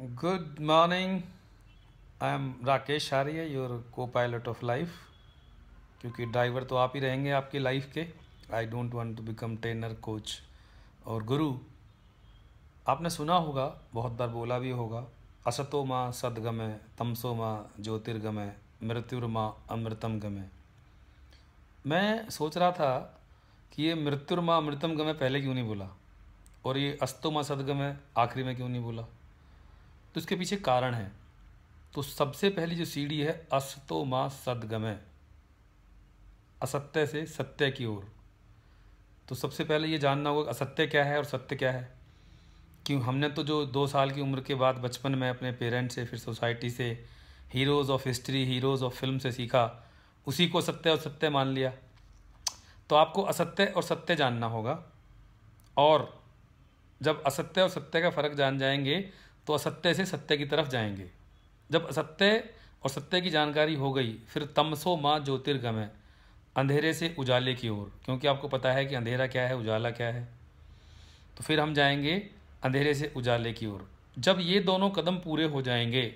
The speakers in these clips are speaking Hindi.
Good morning. I am Rakesh Arya, your co pilot of life. क्योंकि ड्राइवर तो आप ही रहेंगे आपकी लाइफ के। I don't want to become trainer, coach और गुरु। आपने सुना होगा, बहुत बार बोला भी होगा, असतो माँ सद्गमय तमसो माँ ज्योतिर्गमय मृत्युर्मा अमृतम गमय। मैं सोच रहा था कि ये मृत्युर्मा अमृतम गमय पहले क्यों नहीं बोला और ये अस्तो माँ सद्गमय आखिरी में क्यों नहीं बोला। तो इसके पीछे कारण है। तो सबसे पहली जो सीढ़ी है असतो माँ सद्गमय, असत्य से सत्य की ओर। तो सबसे पहले ये जानना होगा असत्य क्या है और सत्य क्या है। क्यों हमने तो जो 2 साल की उम्र के बाद बचपन में अपने पेरेंट्स से, फिर सोसाइटी से, heroes of history, heroes of film से सीखा, उसी को सत्य और सत्य मान लिया। तो आपको असत्य और सत्य जानना होगा। और जब असत्य और सत्य का फ़र्क जान जाएंगे तो असत्य से सत्य की तरफ जाएंगे। जब असत्य और सत्य की जानकारी हो गई, फिर तमसो माँ ज्योतिर्गमय, अंधेरे से उजाले की ओर। क्योंकि आपको पता है कि अंधेरा क्या है, उजाला क्या है। तो फिर हम जाएंगे अंधेरे से उजाले की ओर। जब ये दोनों कदम पूरे हो जाएंगे,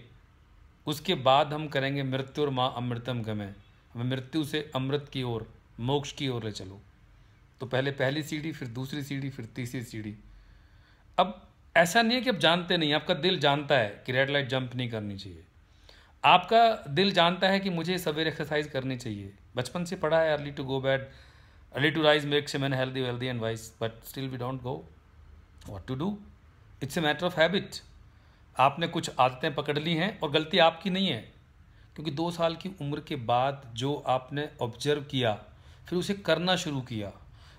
उसके बाद हम करेंगे मृत्युर माँ अमृतम गमय, हमें मृत्यु से अमृत की ओर, मोक्ष की ओर ले चलो। तो पहले पहली सीढ़ी, फिर दूसरी सीढ़ी, फिर तीसरी सीढ़ी। अब ऐसा नहीं है कि आप जानते नहीं, आपका दिल जानता है कि रेड लाइट जंप नहीं करनी चाहिए। आपका दिल जानता है कि मुझे सवेरे एक्सरसाइज करनी चाहिए। बचपन से पढ़ा है early to go bed, early to rise makes a man healthy wealthy and wise, but still we don't go. What to do? It's a matter of habit. आपने कुछ आदतें पकड़ ली हैं और गलती आपकी नहीं है। क्योंकि 2 साल की उम्र के बाद जो आपने ऑब्जर्व किया, फिर उसे करना शुरू किया,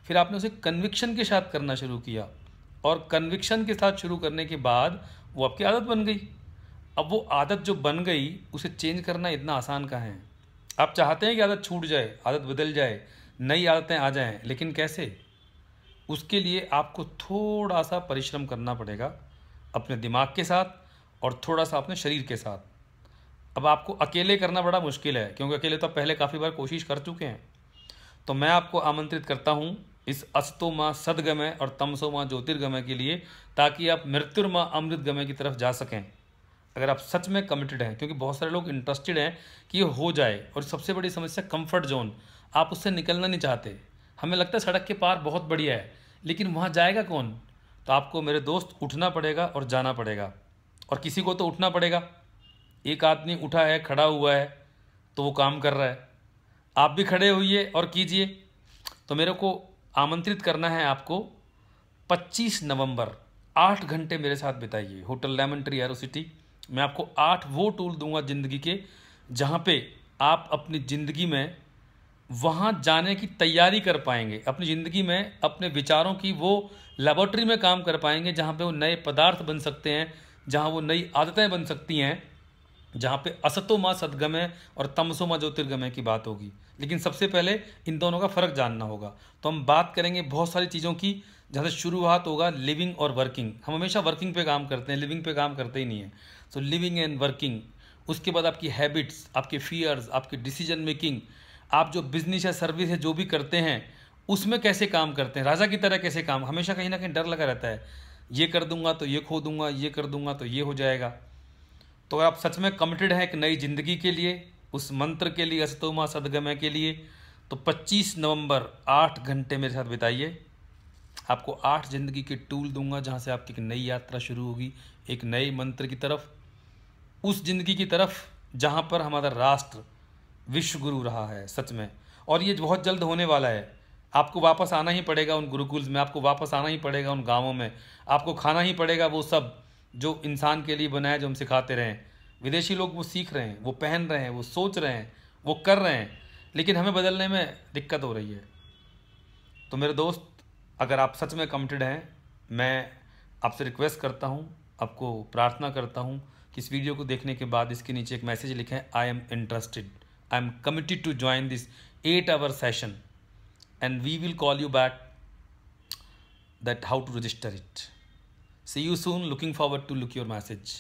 फिर आपने उसे कन्विक्शन के साथ करना शुरू किया, और कन्विक्शन के साथ शुरू करने के बाद वो आपकी आदत बन गई। अब वो आदत जो बन गई, उसे चेंज करना इतना आसान कहाँ है। आप चाहते हैं कि आदत छूट जाए, आदत बदल जाए, नई आदतें आ जाएं, लेकिन कैसे? उसके लिए आपको थोड़ा सा परिश्रम करना पड़ेगा अपने दिमाग के साथ और थोड़ा सा अपने शरीर के साथ। अब आपको अकेले करना बड़ा मुश्किल है, क्योंकि अकेले तो पहले काफ़ी बार कोशिश कर चुके हैं। तो मैं आपको आमंत्रित करता हूँ इस अस्तो माँ सद्गमय और तमसो माँ ज्योतिर्गमय के लिए, ताकि आप मृत्युर्माँ अमृत गमय की तरफ जा सकें। अगर आप सच में कमिटेड हैं, क्योंकि बहुत सारे लोग इंटरेस्टेड हैं कि ये हो जाए। और सबसे बड़ी समस्या कंफर्ट जोन, आप उससे निकलना नहीं चाहते। हमें लगता है सड़क के पार बहुत बढ़िया है, लेकिन वहाँ जाएगा कौन? तो आपको मेरे दोस्त उठना पड़ेगा और जाना पड़ेगा। और किसी को तो उठना पड़ेगा। एक आदमी उठा है, खड़ा हुआ है, तो वो काम कर रहा है। आप भी खड़े होइए और कीजिए। तो मेरे को आमंत्रित करना है आपको 25 नवंबर 8 घंटे मेरे साथ बिताइए hotel Lemon Tree Aero City. मैं आपको 8 वो टूल दूंगा ज़िंदगी के, जहाँ पे आप अपनी ज़िंदगी में वहाँ जाने की तैयारी कर पाएंगे। अपनी ज़िंदगी में अपने विचारों की वो लेबोरेटरी में काम कर पाएंगे, जहाँ पे वो नए पदार्थ बन सकते हैं, जहाँ वो नई आदतें बन सकती हैं, जहाँ पे असतो माँ सद्गमय और तमसो माँ ज्योतिर्गमय की बात होगी। लेकिन सबसे पहले इन दोनों का फ़र्क जानना होगा। तो हम बात करेंगे बहुत सारी चीज़ों की, जहाँ से शुरुआत होगा लिविंग और वर्किंग। हम हमेशा वर्किंग पे काम करते हैं, लिविंग पे काम करते ही नहीं है। सो लिविंग एंड वर्किंग। उसके बाद आपकी हैबिट्स, आपके फियर्स, आपकी डिसीजन मेकिंग, आप जो बिजनेस या सर्विस है जो भी करते हैं, उसमें कैसे काम करते हैं, राजा की तरह कैसे काम। हमेशा कहीं ना कहीं डर लगा रहता है, ये कर दूंगा तो ये खो दूंगा, ये कर दूंगा तो ये हो जाएगा। तो अगर आप सच में कमिटेड हैं एक नई ज़िंदगी के लिए, उस मंत्र के लिए, असतो माँ सद्गमय के लिए, तो 25 नवंबर 8 घंटे मेरे साथ बिताइए। आपको 8 ज़िंदगी के टूल दूंगा, जहाँ से आपकी एक नई यात्रा शुरू होगी, एक नए मंत्र की तरफ, उस ज़िंदगी की तरफ जहाँ पर हमारा राष्ट्र विश्व गुरु रहा है सच में। और ये बहुत जल्द होने वाला है। आपको वापस आना ही पड़ेगा उन गुरुकुल्स में, आपको वापस आना ही पड़ेगा उन गाँवों में, आपको खाना ही पड़ेगा वो सब जो इंसान के लिए बना है, जो हम सिखाते रहे हैं। विदेशी लोग वो सीख रहे हैं, वो पहन रहे हैं, वो सोच रहे हैं, वो कर रहे हैं, लेकिन हमें बदलने में दिक्कत हो रही है। तो मेरे दोस्त, अगर आप सच में कमिटेड हैं, मैं आपसे रिक्वेस्ट करता हूँ, आपको प्रार्थना करता हूँ कि इस वीडियो को देखने के बाद इसके नीचे एक मैसेज लिखें, I am interested, I am committed to join this 8-hour session, and we will call you back that how to register it. See you soon. Looking forward to look your message.